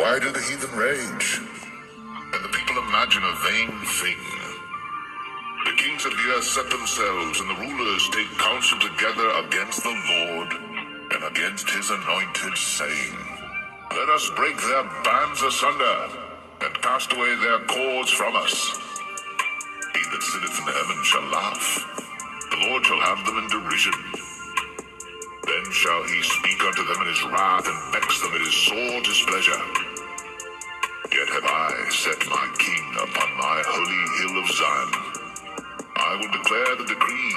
Why do the heathen rage, and the people imagine a vain thing? The kings of the earth set themselves, and the rulers take counsel together against the Lord and against his anointed, saying, Let us break their bands asunder, and cast away their cords from us. He that sitteth in heaven shall laugh, the Lord shall have them in derision. Then shall he speak unto them in his wrath, and vex them in his sore displeasure. Yet have I set my king upon my holy hill of Zion. I will declare the decree.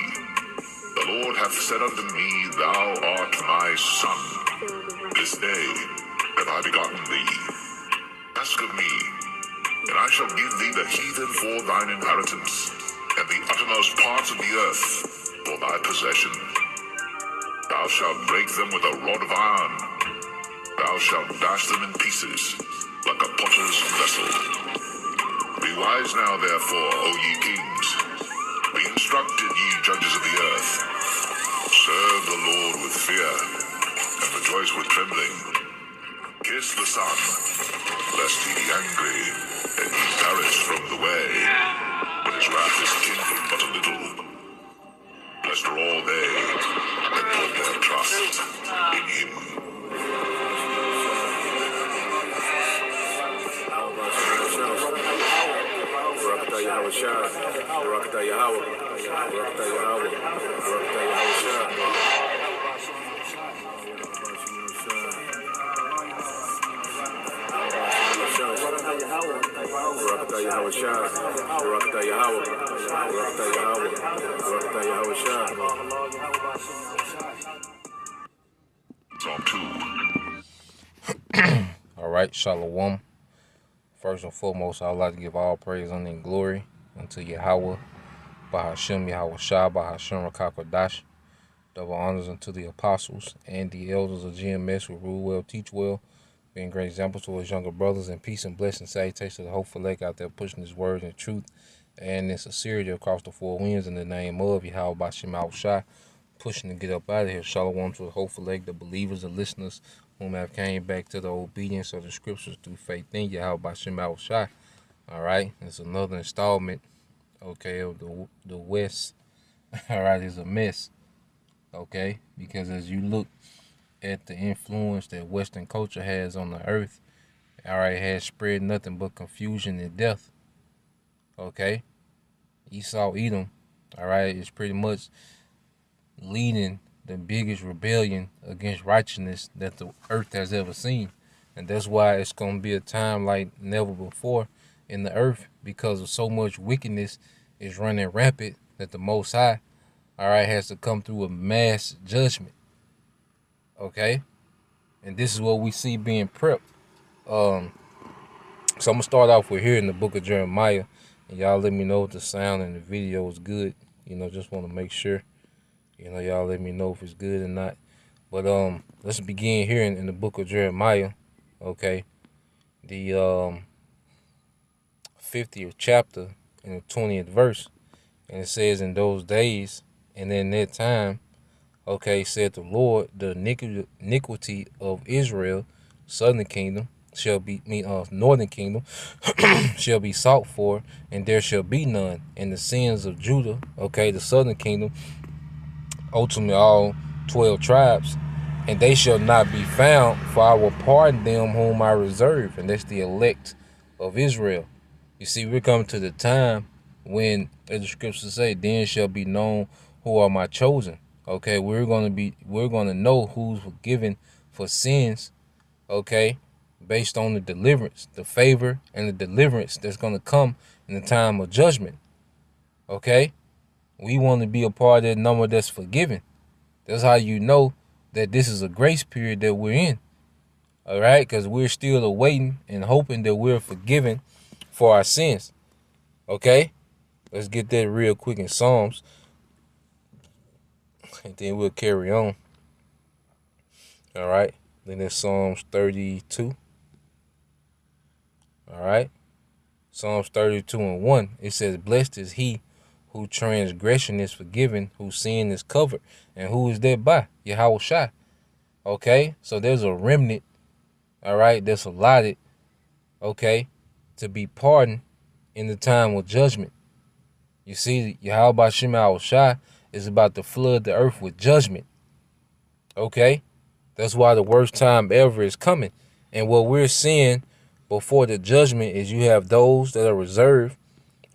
The Lord hath said unto me, Thou art my son. This day have I begotten thee. Ask of me, and I shall give thee the heathen for thine inheritance, and the uttermost parts of the earth for thy possession. Thou shalt break them with a rod of iron. Thou shalt dash them in pieces, like a potter's vessel. Be wise now, therefore, O ye kings. Be instructed, ye judges of the earth. Serve the Lord with fear, and rejoice with trembling. Kiss the Son, lest he be angry, and ye perish from the way, when his wrath is kindled but a little. Blessed are all they that put their trust in him. Psalm 2. All right, Shalom. First and foremost, I would like to give all praise, honor, and glory unto Yahweh, Bahashem Yahweh Shah, Bahashem Rakakodash. Double honors unto the apostles and the elders of GMS who rule well, teach well, being great examples to his younger brothers, and peace and blessing, salutations to the hopeful elect out there pushing his word and truth and in sincerity across the four winds in the name of Yahweh Bahashem Yahweh Shah, pushing to get up out of here. Shalom to the hopeful elect, the believers, the listeners, whom have came back to the obedience of the scriptures through faith in Yahweh Bahashem Yahweh Shah. All right, it's another installment, okay, of the West. All right, it's a mess, okay, because as you look at the influence that Western culture has on the earth, all right, it has spread nothing but confusion and death, okay. Esau, Edom, all right, is pretty much leading the biggest rebellion against righteousness that the earth has ever seen. And that's why it's going to be a time like never before in the earth, because of so much wickedness is running rampant that the Most High, all right, has to come through a mass judgment. Okay? And this is what we see being prepped. So I'm going to start off with here in the book of Jeremiah. And y'all let me know if the sound and the video is good. You know, just want to make sure. You know, y'all let me know if it's good or not. But let's begin here in the book of Jeremiah. Okay? The 50th chapter and the 20th verse. And it says, in those days and in that time, okay, said the Lord, the iniquity of Israel, southern kingdom, shall be, northern kingdom, shall be sought for, and there shall be none. And the sins of Judah, okay, the southern kingdom, ultimately all 12 tribes, and they shall not be found, for I will pardon them whom I reserve. And that's the elect of Israel. You see, we're coming to the time when, as the scriptures say, then shall be known who are my chosen. Okay, we're gonna know who's forgiven for sins, okay, based on the deliverance, the favor and the deliverance that's gonna come in the time of judgment. Okay? We want to be a part of that number that's forgiven. That's how you know that this is a grace period that we're in. All right? Because we're still awaiting and hoping that we're forgiven for our sins. Okay? Let's get that real quick in Psalms. And then we'll carry on. All right? Then there's Psalms 32. All right? Psalms 32 and 1. It says, blessed is he whose transgression is forgiven, whose sin is covered. And who is that by? Yahweh Shai. Okay? So there's a remnant, all right, that's allotted okay, to be pardoned in the time of judgment. You see, Yahweh Shema Shai is about to flood the earth with judgment. Okay? That's why the worst time ever is coming. And what we're seeing before the judgment is you have those that are reserved,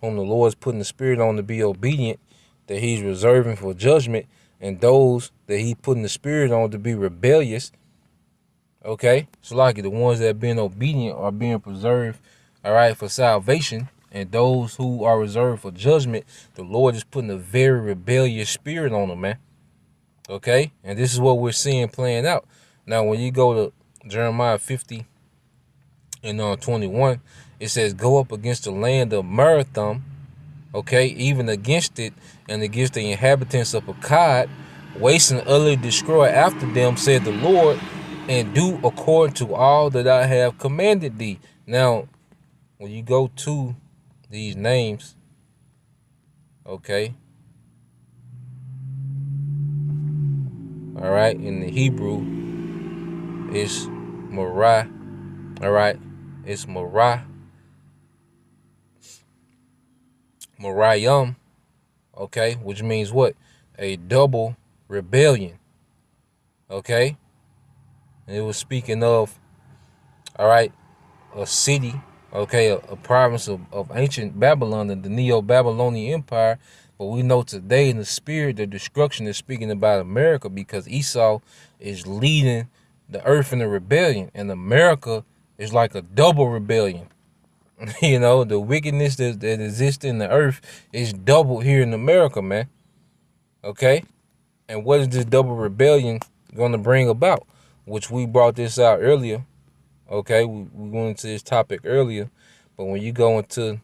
whom the Lord's putting the spirit on to be obedient, that he's reserving for judgment, and those that he's putting the spirit on to be rebellious. Okay? So like the ones that are being obedient are being preserved, all right, for salvation. And those who are reserved for judgment, the Lord is putting a very rebellious spirit on them, man. Okay? And this is what we're seeing playing out. Now, when you go to Jeremiah 50 and 21, it says, go up against the land of Marathon, okay, even against it, and against the inhabitants of Akkad, waste and utterly destroy after them, said the Lord, and do according to all that I have commanded thee. Now, when you go to these names, okay, all right, in the Hebrew, it's Marah, all right, it's Marayim, okay, which means what? A double rebellion, okay? And it was speaking of, all right, a city, okay, a province of ancient Babylon, and the Neo-Babylonian Empire. But we know today in the spirit of destruction is speaking about America, because Esau is leading the earth in a rebellion, and America is like a double rebellion. You know, the wickedness that exists in the earth is doubled here in America, man. Okay? And what is this double rebellion going to bring about? Which we brought this out earlier. Okay? We went into this topic earlier. But when you go into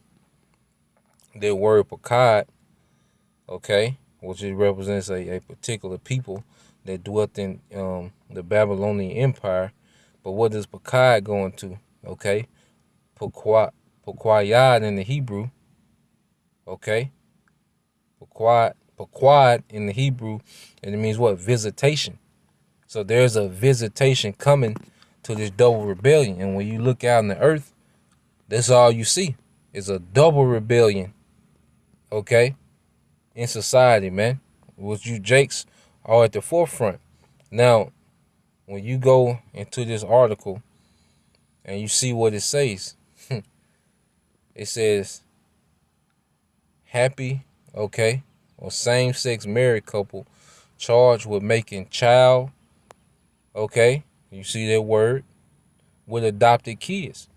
the word Pakad, okay, which it represents a particular people that dwelt in the Babylonian Empire. But what does Pakad go into? Okay? Paquayad in the Hebrew, okay? Paquad in the Hebrew, and it means what? Visitation. So there's a visitation coming to this double rebellion. And when you look out in the earth, that's all you see is a double rebellion, okay? In society, man. Which you Jakes are at the forefront. Now, when you go into this article and you see what it says, it says, happy, okay, or same-sex married couple charged with making child, okay, you see that word, with adopted kids.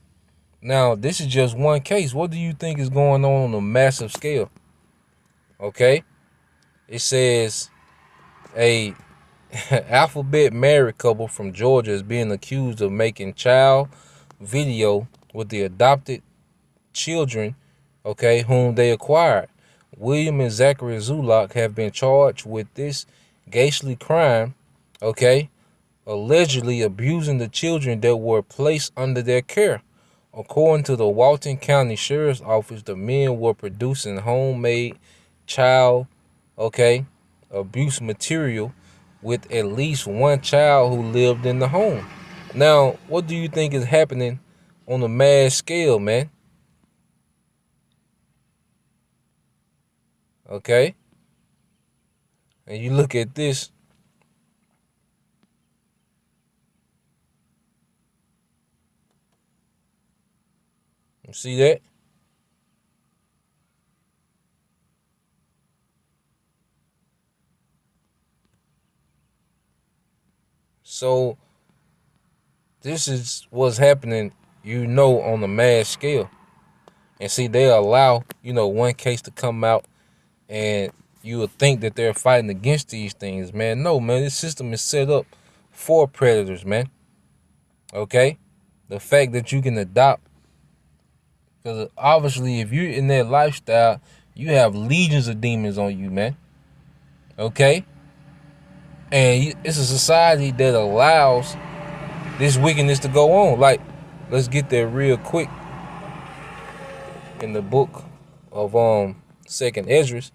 Now, this is just one case. What do you think is going on a massive scale? Okay, it says a alphabet married couple from Georgia is being accused of making child video with the adopted children, okay, whom they acquired. William and Zachary Zulak have been charged with this ghastly crime, okay, allegedly abusing the children that were placed under their care. According to the Walton County Sheriff's Office, the men were producing homemade child, okay, abuse material with at least one child who lived in the home. Now, what do you think is happening on a mass scale, man? Okay? And you look at this. You see that? So, this is what's happening, you know, on a mass scale. And see, they allow, you know, one case to come out, and you would think that they're fighting against these things, man. No, man, this system is set up for predators, man. Okay? The fact that you can adopt, because obviously if you're in that lifestyle, you have legions of demons on you, man. Okay? And it's a society that allows this wickedness to go on. Like, let's get there real quick. In the book of Second Esdras,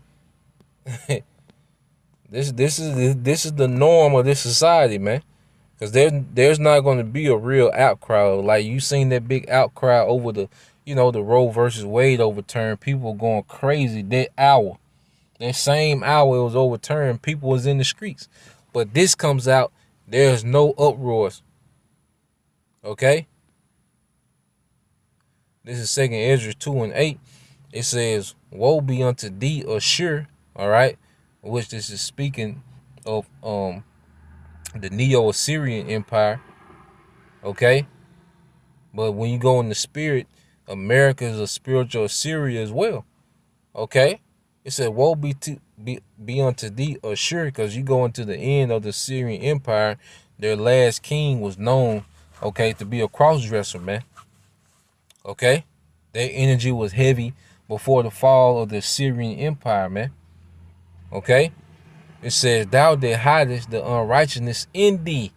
this is the norm of this society, man. Because there's not going to be a real outcry. Like, you seen that big outcry over the, the Roe versus Wade overturn. People going crazy that hour. That same hour it was overturned, people was in the streets. But this comes out, there's no uproars. Okay? This is 2 Ezra 2:8. It says, woe be unto thee, Ashur, all right? Which this is speaking of the Neo-Assyrian Empire. Okay? But when you go in the spirit, America is a spiritual Assyria as well. Okay? It said, woe be unto thee, Ashur, because you go into the end of the Syrian Empire. Their last king was known, okay, to be a cross-dresser, man. Okay? Their energy was heavy before the fall of the Syrian Empire, man. Okay? It says, thou that hidest the unrighteousness in thee,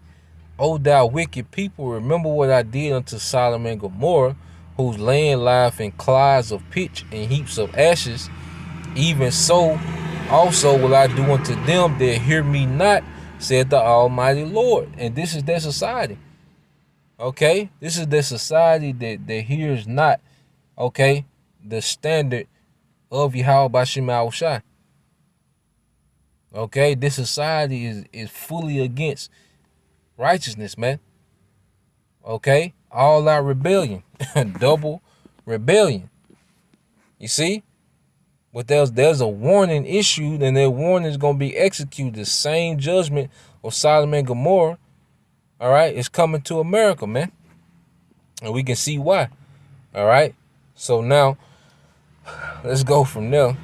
O thou wicked people, remember what I did unto Sodom and Gomorrah, whose land lieth in clods of pitch and heaps of ashes. Even so also will I do unto them that hear me not, said the Almighty Lord. And this is their society. Okay? This is their society that hears not, okay, the standard of Yahweh Bashim Al-Shai. Okay? This society is fully against righteousness, man. Okay? All out rebellion. Double rebellion. You see? But there's a warning issued, and that warning is going to be executed. The same judgment of Sodom and Gomorrah, all right, is coming to America, man. And we can see why. All right? So now, let's go from there.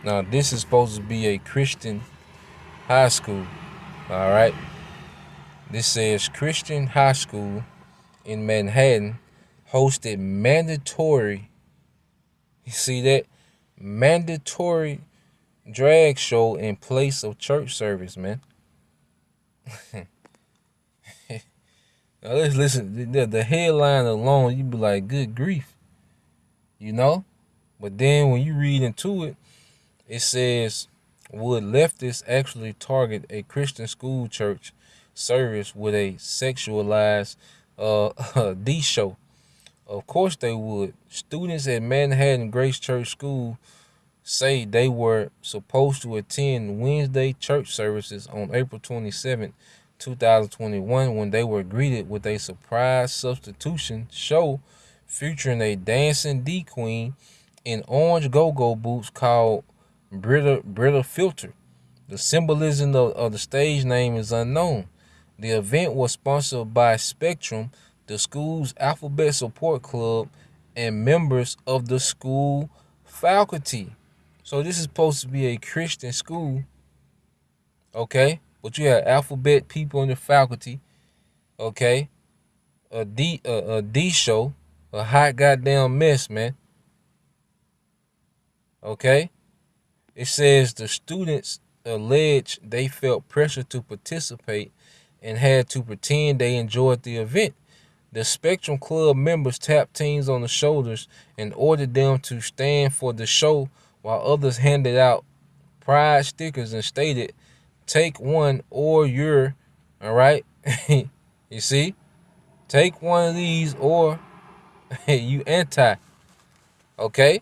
Now, this is supposed to be a Christian high school. All right? This says Christian high school in Manhattan hosted mandatory, you see that? Mandatory drag show in place of church service, man. Now let's listen. The headline alone, you be like, good grief. You know? But then when you read into it, it says, would leftists actually target a Christian school church service with a sexualized D show? Of course they would. Students at Manhattan Grace Church School say they were supposed to attend Wednesday church services on April 27, 2021, when they were greeted with a surprise substitution show featuring a dancing D queen in orange go-go boots called Britta Filter. The symbolism of the stage name is unknown. The event was sponsored by Spectrum, the school's alphabet support club, and members of the school faculty. So this is supposed to be a Christian school, okay? But you have alphabet people in the faculty, okay? A D show, a hot goddamn mess, man. Okay? It says the students allege they felt pressure to participate and had to pretend they enjoyed the event. The Spectrum Club members tapped teens on the shoulders and ordered them to stand for the show, while others handed out pride stickers and stated, take one or you're, all right? You see? Take one of these or you anti. Okay?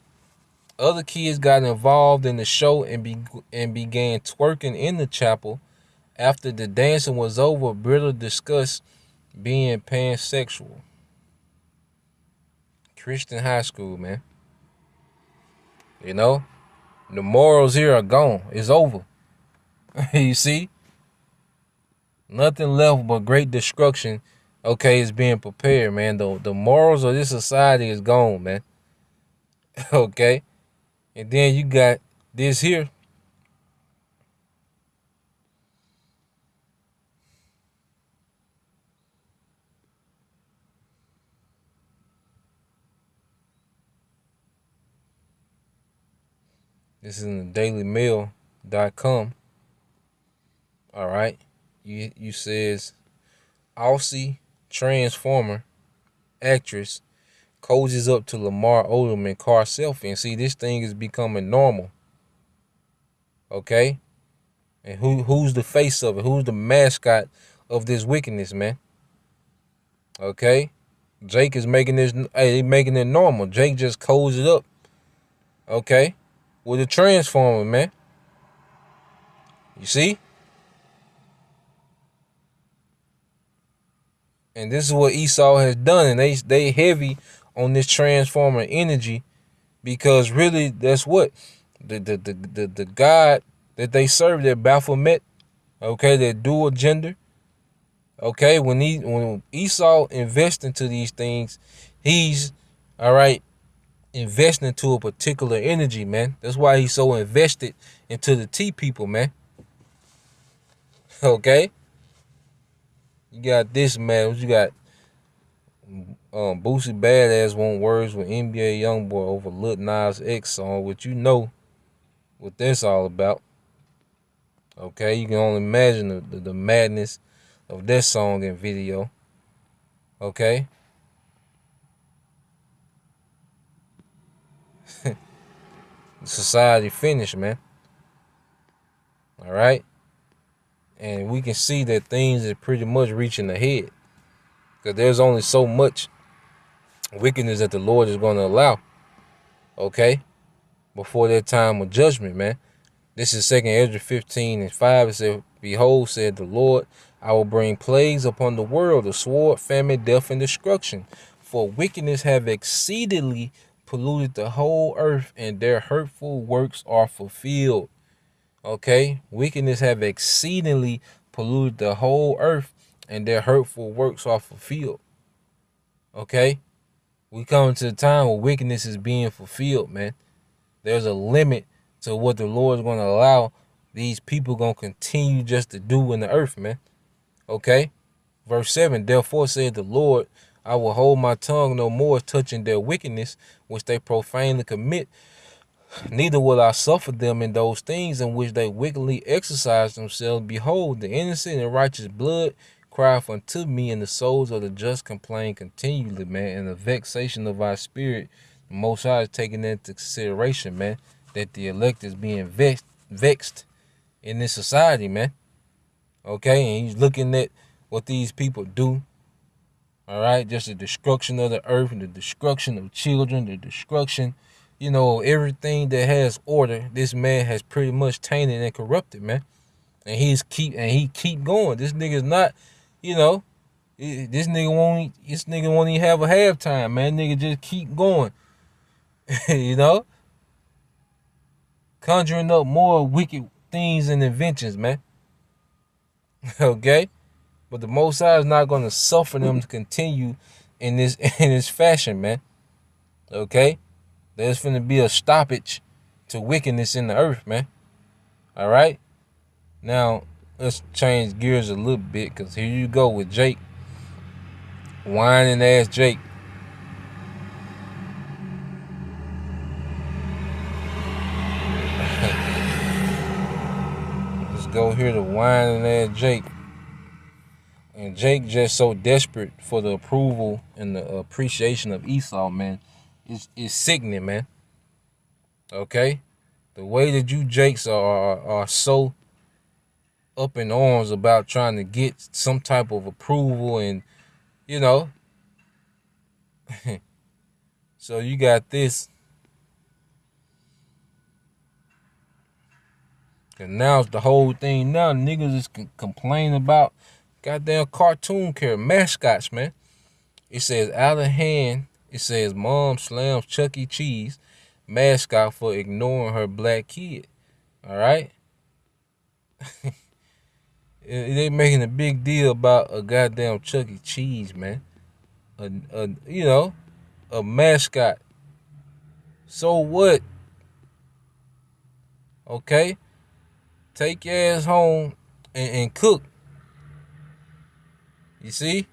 Other kids got involved in the show and began twerking in the chapel. After the dancing was over, Britta discussed being pansexual. Christian high school, man. You know? The morals here are gone. It's over. You see? Nothing left but great destruction, okay, is being prepared, man. The morals of this society is gone, man. Okay? And then you got this here. This is in the dailymail.com. All right. You says Aussie Transformer actress cozies up to Lamar Odom in car selfie. And see, this thing is becoming normal. Okay? And who's the face of it? Who's the mascot of this wickedness, man. Okay? Jake is making this, making it normal. Jake just codes it up. Okay? With a transformer, man. You see? And this is what Esau has done. And they heavy on this transformer energy, because really that's what the God that they serve, that Baphomet, okay, that dual gender. Okay, when Esau invests into these things, he's all right investing into a particular energy, man. That's why he's so invested into the T people, man. Okay, you got this, man. What you got? Boosie Badass want words with NBA YoungBoy over Lil Nas X song, which you know what that's all about. Okay, you can only imagine the madness of that song and video. Okay. Society finished, man. All right. And we can see that things are pretty much reaching the head, because there's only so much wickedness that the Lord is going to allow. Okay. Before that time of judgment, man. This is 2 Ezra 15:5. It said, "Behold, said the Lord, I will bring plagues upon the world, the sword, famine, death, and destruction. For wickedness have exceedingly polluted the whole earth, and their hurtful works are fulfilled." Okay? Wickedness have exceedingly polluted the whole earth, and their hurtful works are fulfilled. Okay? We come to the time where wickedness is being fulfilled, man. There's a limit to what the Lord is going to allow these people going to continue just to do in the earth, man. Okay? Verse 7, "Therefore said the Lord, I will hold my tongue no more touching their wickedness, which they profanely commit. Neither will I suffer them in those things in which they wickedly exercise themselves. Behold, the innocent and righteous blood crieth unto me, and the souls of the just complain continually," man. And the vexation of our spirit, the Most High is taking that into consideration, man, that the elect is being vexed in this society, man. Okay, and he's looking at what these people do. All right, just the destruction of the earth, and the destruction of children, the destruction, everything that has order. This man has pretty much tainted and corrupted, man. And he keep going. This nigga's not, this nigga won't even have a halftime, man. Nigga just keep going. Conjuring up more wicked things and inventions, man. Okay? But the Most High is not going to suffer them to continue in this fashion, man. Okay? There's going to be a stoppage to wickedness in the earth, man. All right? Now, let's change gears a little bit, because here you go with Jake. Whining ass Jake. Let's go here to whining ass Jake. And Jake just so desperate for the approval and the appreciation of Esau, man. It's sickening, man. Okay? The way that you Jakes are so up in arms about trying to get some type of approval, and so you got this, and now it's the whole thing. Now niggas is complaining about goddamn cartoon character mascots, man. It says out of hand. It says mom slams Chuck E. Cheese mascot for ignoring her black kid. All right. They making a big deal about a goddamn Chuck E. Cheese, man. A mascot. So what? Okay? Take your ass home and cook. You see?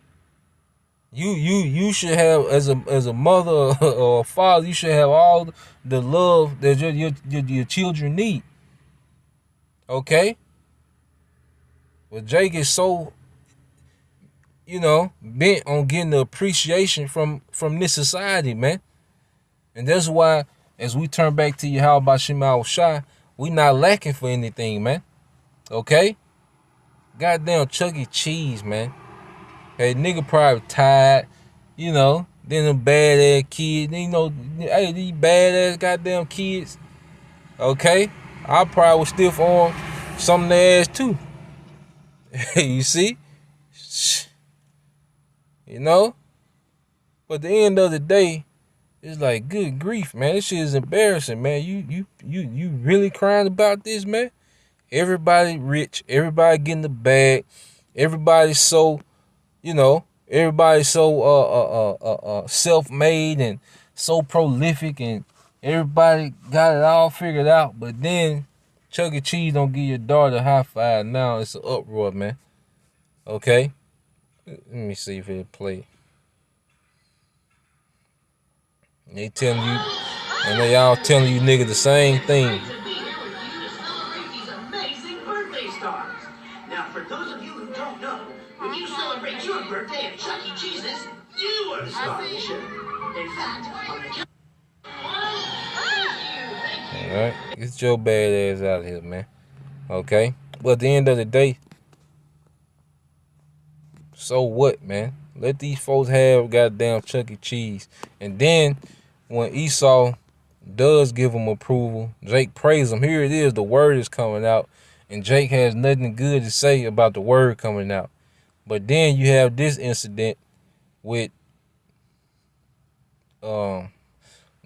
You should have, as a mother or a father, you should have all the love that your children need. Okay? But Jake is so, bent on getting the appreciation from this society, man. And that's why, as we turn back to Yahweh Shema Shai, we not lacking for anything, man. Okay? Goddamn Chuck E. Cheese, man. Hey, nigga probably tired, you know. Then them badass kids, you know, hey, these badass goddamn kids, okay? I probably would stiff arm some of their ass too. You see? You know? But at the end of the day, it's like, good grief, man. This shit is embarrassing, man. You really crying about this, man? Everybody rich, everybody getting the bag, everybody so, you know, everybody so self-made and so prolific, and everybody got it all figured out. But then Chuck E. Cheese don't give your daughter a high five. Now it's an uproar, man. Okay? Let me see if it'll play. They telling you, and they all telling you niggas the same thing. Now, for those of you who don't know, when you celebrate your birthday at Chuck E. Cheese's, you are the star of the show. In fact, on the count. Alright, get your bad ass out of here, man. Okay? But at the end of the day, so what, man? Let these folks have goddamn Chuck E. Cheese. And then, when Esau does give him approval, Jake praise him. Here it is, the word is coming out. And Jake has nothing good to say about the word coming out. But then you have this incident with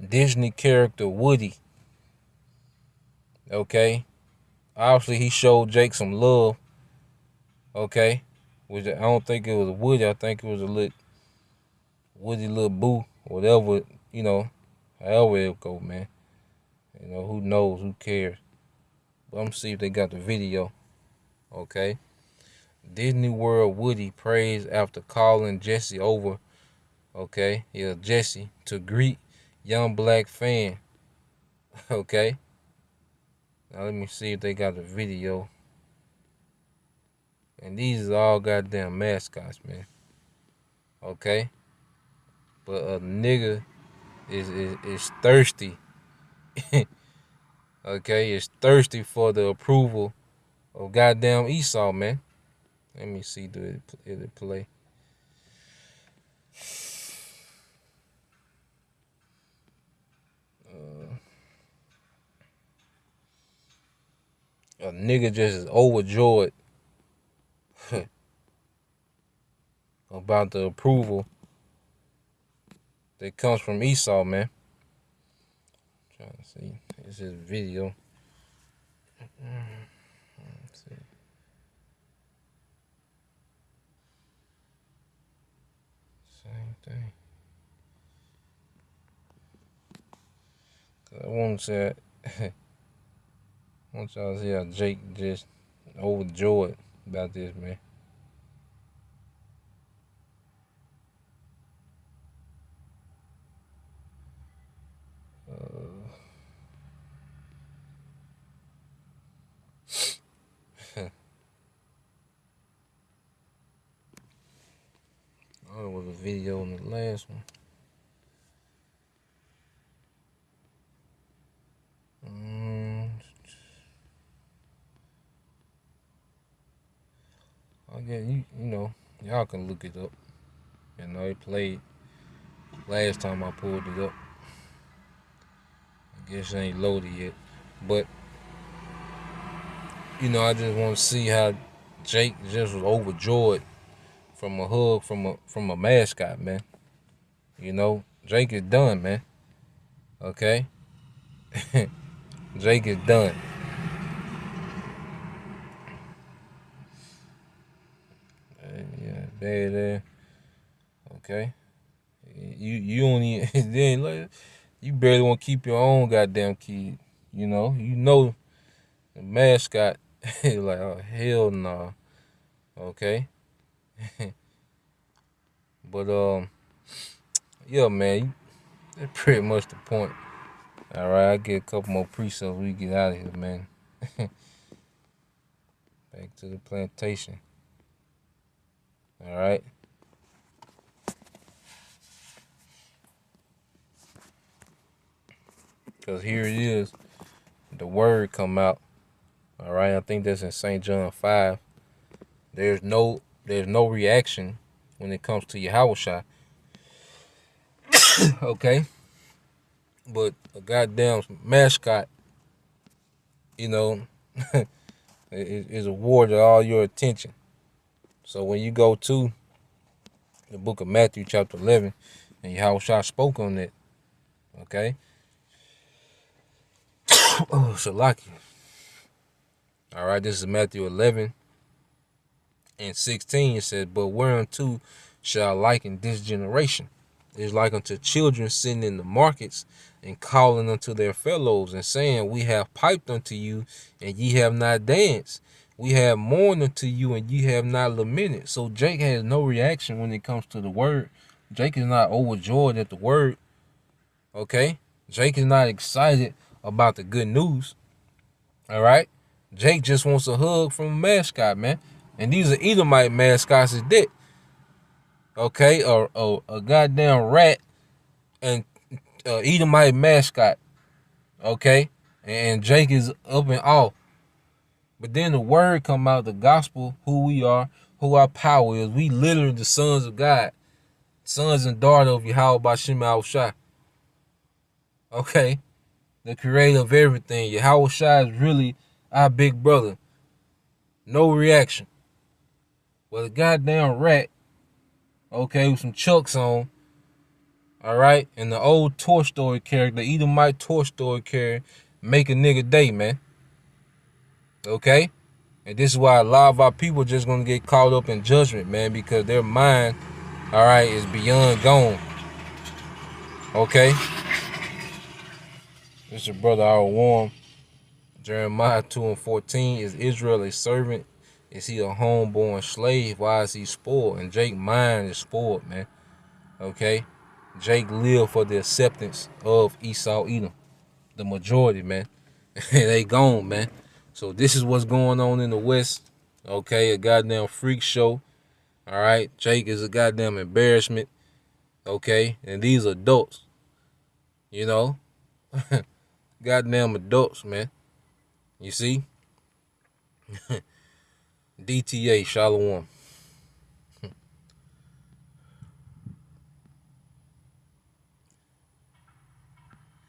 Disney character Woody. Okay? Obviously, he showed Jake some love. Okay? Which I don't think it was a Woody. I think it was a little Woody little boo. Whatever, you know, however it go, man. You know, who knows? Who cares? But I'm gonna see if they got the video. Okay? Disney World Woody prays after calling Jesse over. Okay? Yeah, Jesse to greet young black fan. Okay? Now let me see if they got the video. And these are all goddamn mascots, man. Okay? But a nigga is thirsty. Okay? Is thirsty for the approval of goddamn Esau, man. Let me see, do it play. A nigga just is overjoyed about the approval that comes from Esau, man. I'm trying to see. This is video. Let's see. Same thing. I want to say, I want y'all to see how Jake just overjoyed about this, man. Oh, it was a video in the last one. Again, you know, y'all can look it up. You know, it played last time I pulled it up. I guess it ain't loaded yet. But, you know, I just want to see how Jake just was overjoyed from a hug from a mascot, man. You know, Jake is done, man. Okay? Jake is done. Yeah, bad. Okay? You don't even then like you barely want to keep your own goddamn kid. You know the mascot like, oh hell nah. Okay? But yeah, man, that's pretty much the point. All right, I get a couple more precepts. We get out of here, man. Back to the plantation. All right. Because here it is. The word come out. All right. I think that's in St. John 5. There's no reaction when it comes to Yahushua. Okay? But a goddamn mascot, you know, is awarded all your attention. So when you go to the book of Matthew chapter 11, and Yahushua spoke on it, okay? Oh, Shalaki. All right, this is Matthew 11 and 16. It says, but whereunto shall I liken this generation? It is like unto children sitting in the markets and calling unto their fellows and saying, we have piped unto you, and ye have not danced. We have mourned unto you, and ye have not lamented. So Jake has no reaction when it comes to the word. Jake is not overjoyed at the word. Okay? Jake is not excited about the good news. All right? Jake just wants a hug from a mascot, man. And these are Edomite mascots at that. Okay? A goddamn rat and Edomite mascot. Okay? And Jake is up and off. But then the word come out, the gospel, who we are, who our power is. We literally the sons of God. Sons and daughters of Yahweh Bashim Yahushua. Okay? The creator of everything. Yahushua is really our big brother. No reaction. Well, a goddamn rat, okay, with some chucks on, all right, and the old Toy Story character, the Edomite Toy Story character, make a nigga day, man. Okay? And this is why a lot of our people are just gonna get caught up in judgment, man, because their mind, all right, is beyond gone. Okay? This is your brother, our warm. Jeremiah 2 and 14. Is Israel a servant? Is he a homeborn slave? Why is he spoiled? And Jake's mind is spoiled, man. Okay? Jake lived for the acceptance of Esau Edom. The majority, man. They gone, man. So this is what's going on in the West. Okay? A goddamn freak show. All right? Jake is a goddamn embarrassment. Okay? And these adults, you know? Goddamn adults, man. You see? DTA, Shalom.